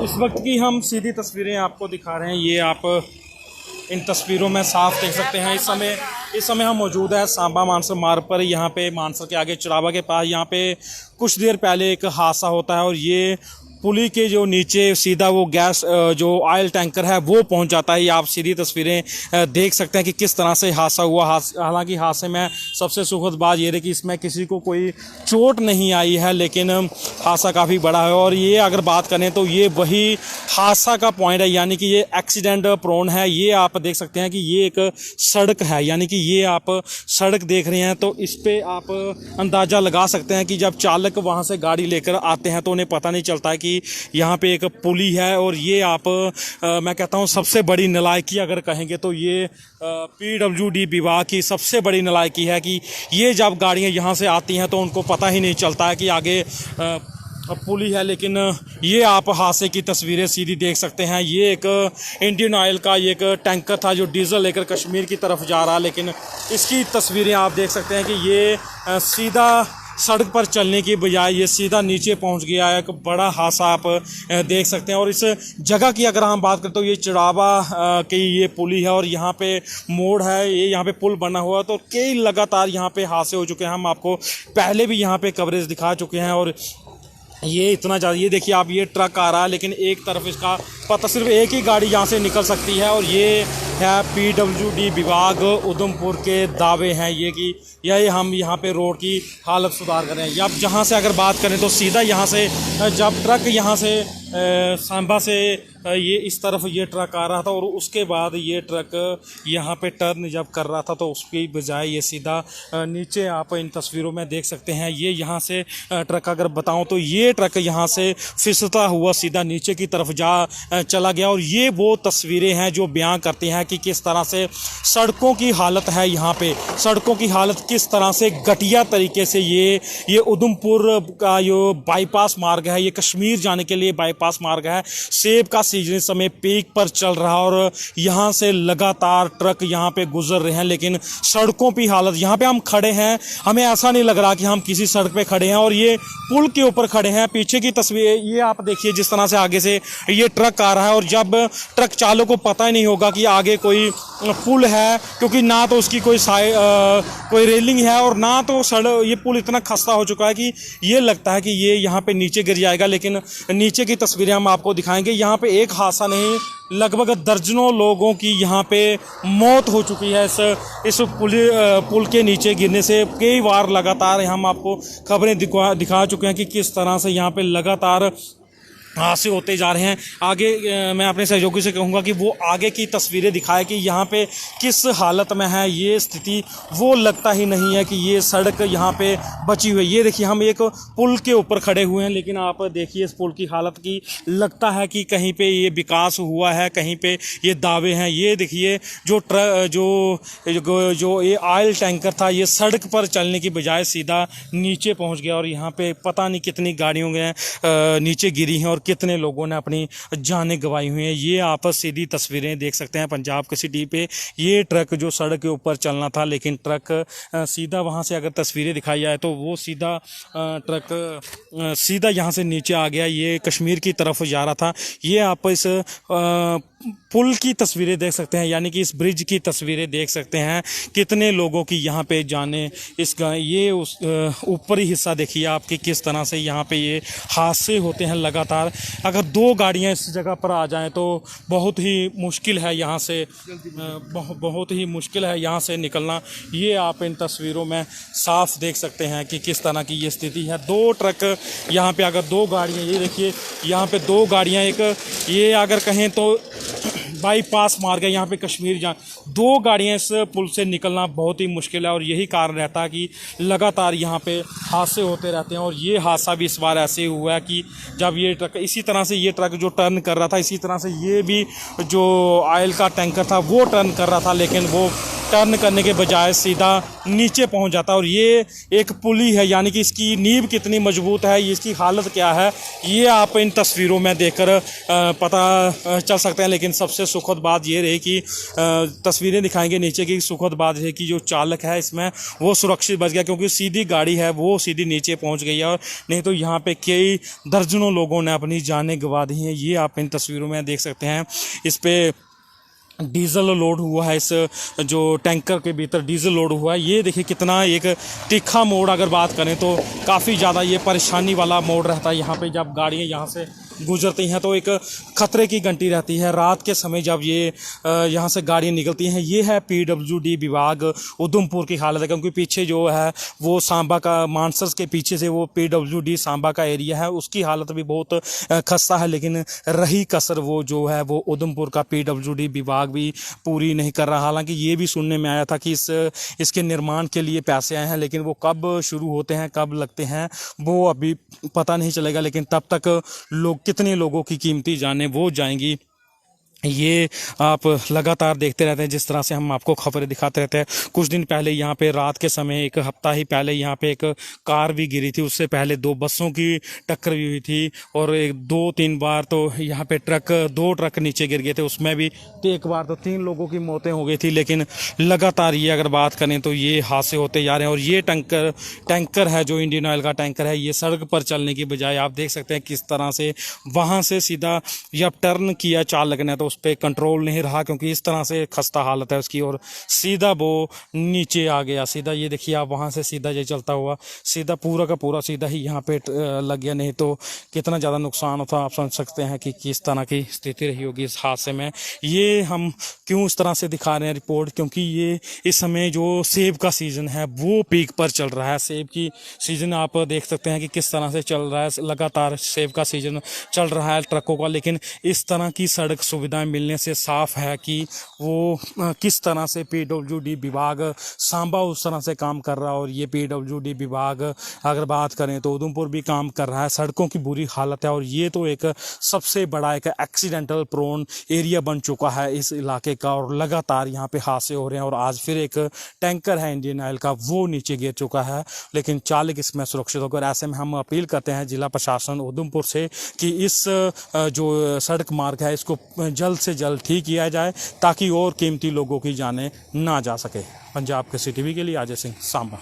इस वक्त की हम सीधी तस्वीरें आपको दिखा रहे हैं। ये आप इन तस्वीरों में साफ देख सकते हैं। इस समय हम मौजूद है सांबा मानसर मार्ग पर। यहाँ पे मानसर के आगे चुरावा के पास यहाँ पे कुछ देर पहले एक हादसा होता है और ये पुली के जो नीचे सीधा वो गैस जो ऑयल टैंकर है वो पहुंच जाता है। ये आप सीधी तस्वीरें देख सकते हैं कि किस तरह से हादसा हुआ। हालांकि हादसे में सबसे सुखद बात ये रही कि इसमें किसी को कोई चोट नहीं आई है, लेकिन हादसा काफ़ी बड़ा है। और ये अगर बात करें तो ये वही हादसा का पॉइंट है, यानी कि ये एक्सीडेंट प्रोन है। ये आप देख सकते हैं कि ये एक सड़क है, यानी कि ये आप सड़क देख रहे हैं तो इस पर आप अंदाज़ा लगा सकते हैं कि जब चालक वहाँ से गाड़ी लेकर आते हैं तो उन्हें पता नहीं चलता है कि यहाँ पे एक पुली है। और ये आप मैं कहता हूँ सबसे बड़ी नालायकी अगर कहेंगे तो ये PWD विभाग की सबसे बड़ी नालायकी है कि ये जब गाड़ियाँ यहाँ से आती हैं तो उनको पता ही नहीं चलता है कि आगे पुली है। लेकिन ये आप हादसे की तस्वीरें सीधी देख सकते हैं। ये एक इंडियन ऑयल का ये एक टैंकर था जो डीजल लेकर कश्मीर की तरफ जा रहा, लेकिन इसकी तस्वीरें आप देख सकते हैं कि ये सीधा सड़क पर चलने की बजाय ये सीधा नीचे पहुंच गया है। एक बड़ा हादसा आप देख सकते हैं। और इस जगह की अगर हम बात करें तो ये चुरावा की ये पुली है और यहाँ पे मोड़ है, ये यहाँ पे पुल बना हुआ है। तो कई लगातार यहाँ पे हादसे हो चुके हैं। हम आपको पहले भी यहाँ पे कवरेज दिखा चुके हैं। और ये इतना ज़्यादा, ये देखिए आप, ये ट्रक आ रहा है लेकिन एक तरफ इसका पता, सिर्फ एक ही गाड़ी यहाँ से निकल सकती है। और ये है PWD विभाग उधमपुर के दावे हैं ये कि यही हम यहाँ पे रोड की हालत सुधार कर रहे हैं। अब जहाँ से अगर बात करें तो सीधा यहाँ से जब ट्रक यहाँ से सांबा से ये इस तरफ ये ट्रक आ रहा था और उसके बाद ये ट्रक यहाँ पे टर्न जब कर रहा था तो उसकी बजाय ये सीधा नीचे आप इन तस्वीरों में देख सकते हैं। ये यहाँ से ट्रक अगर बताऊं तो ये ट्रक यहाँ से फिसलता हुआ सीधा नीचे की तरफ चला गया। और ये वो तस्वीरें हैं जो बयां करती हैं कि किस तरह से सड़कों की हालत है। यहाँ पे सड़कों की हालत किस तरह से घटिया तरीके से ये उधमपुर का जो बाईपास मार्ग है, ये कश्मीर जाने के लिए बाईपास मार्ग है, सेब का सीजन समय पीक पर चल रहा और यहाँ से लगातार ट्रक यहाँ पे गुजर रहे हैं। लेकिन सड़कों की हालत, यहाँ पे हम खड़े हैं, हमें ऐसा नहीं लग रहा कि हम किसी सड़क पे खड़े हैं और ये पुल के ऊपर खड़े हैं। पीछे की तस्वीर ये आप देखिए, जिस तरह से आगे से ये ट्रक आ रहा है और जब ट्रक चालक को पता ही नहीं होगा कि आगे कोई पुल है, क्योंकि ना तो उसकी कोई रेलिंग है और ना तो सड़क, ये पुल इतना खस्ता हो चुका है कि ये लगता है कि ये यहाँ पे नीचे गिर जाएगा। लेकिन नीचे की तस्वीरें हम आपको दिखाएंगे। यहाँ पे एक हादसा नहीं, लगभग दर्जनों लोगों की यहाँ पे मौत हो चुकी है इस पुल के नीचे गिरने से। कई बार लगातार हम आपको खबरें दिखा चुके हैं कि किस तरह से यहाँ पे लगातार हादसे होते जा रहे हैं। आगे मैं अपने सहयोगी से कहूँगा कि वो आगे की तस्वीरें दिखाए कि यहाँ पे किस हालत में है ये स्थिति। वो लगता ही नहीं है कि ये सड़क यहाँ पे बची हुई है। ये देखिए, हम एक पुल के ऊपर खड़े हुए हैं लेकिन आप देखिए इस पुल की हालत की, लगता है कि कहीं पे ये विकास हुआ है, कहीं पे ये दावे हैं। ये देखिए जो ये ऑयल टैंकर था ये सड़क पर चलने की बजाय सीधा नीचे पहुँच गया और यहाँ पे पता नहीं कितनी गाड़ियों के नीचे गिरी हैं और कितने लोगों ने अपनी जानें गंवाई हुई हैं। ये आप सीधी तस्वीरें देख सकते हैं पंजाब की सिटी पे। ये ट्रक जो सड़क के ऊपर चलना था, लेकिन ट्रक सीधा वहाँ से अगर तस्वीरें दिखाई जाए तो वो सीधा ट्रक सीधा यहाँ से नीचे आ गया। ये कश्मीर की तरफ जा रहा था। ये आप इस पुल की तस्वीरें देख सकते हैं, यानी कि इस ब्रिज की तस्वीरें देख सकते हैं। कितने लोगों की यहाँ पे जाने, ये उस ऊपरी हिस्सा देखिए आपके किस तरह से यहाँ पे ये हादसे होते हैं लगातार। अगर दो गाड़ियाँ इस जगह पर आ जाएं तो बहुत ही मुश्किल है यहाँ से, बहुत ही मुश्किल है यहाँ से निकलना। ये आप इन तस्वीरों में साफ देख सकते हैं कि किस तरह की ये स्थिति है। दो ट्रक यहाँ पे, अगर दो गाड़ियाँ, ये देखिए यहाँ पे दो गाड़ियाँ, एक ये अगर कहें तो बाईपास मार्ग है यहाँ पे कश्मीर जा, दो गाड़ियाँ इस पुल से निकलना बहुत ही मुश्किल है। और यही कारण रहता है कि लगातार यहाँ पे हादसे होते रहते हैं। और ये हादसा भी इस बार ऐसे हुआ है कि जब ये ट्रक, इसी तरह से ये ट्रक जो टर्न कर रहा था, इसी तरह से ये भी जो ऑयल का टैंकर था वो टर्न कर रहा था, लेकिन वो टर्न करने के बजाय सीधा नीचे पहुंच जाता। और ये एक पुली है, यानी कि इसकी नींव कितनी मजबूत है, इसकी हालत क्या है, ये आप इन तस्वीरों में देखकर पता चल सकते हैं। लेकिन सबसे सुखद बात ये रही कि तस्वीरें दिखाएंगे नीचे की। सुखद बात है कि जो चालक है इसमें वो सुरक्षित बच गया, क्योंकि सीधी गाड़ी है वो सीधी नीचे पहुंच गई है, और नहीं तो यहाँ पे कई दर्जनों लोगों ने अपनी जानें गंवा दी हैं। ये आप इन तस्वीरों में देख सकते हैं। इस पे डीजल लोड हुआ है, इस जो टैंकर के भीतर डीजल लोड हुआ है। ये देखिए कितना एक तीखा मोड़, अगर बात करें तो काफ़ी ज़्यादा ये परेशानी वाला मोड़ रहता है। यहाँ पे जब गाड़ियाँ यहाँ से गुजरती हैं तो एक खतरे की घंटी रहती है। रात के समय जब ये यहाँ से गाड़ियाँ निकलती हैं, ये है पीडब्ल्यूडी विभाग उधमपुर की हालत है, क्योंकि पीछे जो है वो सांबा का, मानसर के पीछे से वो पीडब्ल्यूडी सांबा का एरिया है, उसकी हालत भी बहुत खस्ता है। लेकिन रही कसर वो जो है वो उधमपुर का पीडब्ल्यूडी विभाग भी पूरी नहीं कर रहा। हालांकि ये भी सुनने में आया था कि इसके निर्माण के लिए पैसे आए हैं, लेकिन वो कब शुरू होते हैं, कब लगते हैं, वो अभी पता नहीं चलेगा। लेकिन तब तक लोग, कितने लोगों की कीमती जानें वो जाएंगी, ये आप लगातार देखते रहते हैं। जिस तरह से हम आपको खबरें दिखाते रहते हैं। कुछ दिन पहले यहाँ पे रात के समय, एक हफ्ता ही पहले यहाँ पे एक कार भी गिरी थी, उससे पहले 2 बसों की टक्कर भी हुई थी, और 2-3 बार तो यहाँ पे 2 ट्रक नीचे गिर गए थे, उसमें भी एक बार तो 3 लोगों की मौतें हो गई थी। लेकिन लगातार ये अगर बात करें तो ये हादसे होते जा रहे हैं। और ये टैंकर है जो इंडियन ऑयल का टैंकर है, ये सड़क पर चलने की बजाय आप देख सकते हैं किस तरह से वहाँ से सीधा जब टर्न किया चालक ने तो उस पर कंट्रोल नहीं रहा, क्योंकि इस तरह से खस्ता हालत है उसकी, और सीधा वो नीचे आ गया। सीधा ये देखिए आप, वहाँ से सीधा ये चलता हुआ सीधा पूरा का पूरा सीधा ही यहाँ पे लग गया। नहीं तो कितना ज़्यादा नुकसान होता, आप समझ सकते हैं कि किस तरह की स्थिति रही होगी इस हादसे में। ये हम क्यों इस तरह से दिखा रहे हैं रिपोर्ट, क्योंकि ये इस समय जो सेब का सीज़न है वो पीक पर चल रहा है। सेब की सीज़न आप देख सकते हैं कि किस तरह से चल रहा है, लगातार सेब का सीज़न चल रहा है ट्रकों का। लेकिन इस तरह की सड़क सुविधाएं मिलने से साफ है कि वो किस तरह से पीडब्ल्यूडी विभाग सांबा उस तरह से काम कर रहा है, और ये पीडब्ल्यूडी विभाग अगर बात करें तो उधमपुर भी काम कर रहा है। सड़कों की बुरी हालत है, और ये तो एक सबसे बड़ा एक एक्सीडेंटल प्रोन एरिया बन चुका है इस इलाके का, और लगातार यहाँ पे हादसे हो रहे हैं। और आज फिर एक टैंकर है इंडियन ऑयल का, वो नीचे गिर चुका है, लेकिन चालक इसमें सुरक्षित होकर। ऐसे में हम अपील करते हैं जिला प्रशासन उधमपुर से कि इस जो सड़क मार्ग है इसको जल्द से जल्द ठीक किया जाए, ताकि और कीमती लोगों की जानें ना जा सके। पंजाब के CTV के लिए अजय सिंह, सांबा।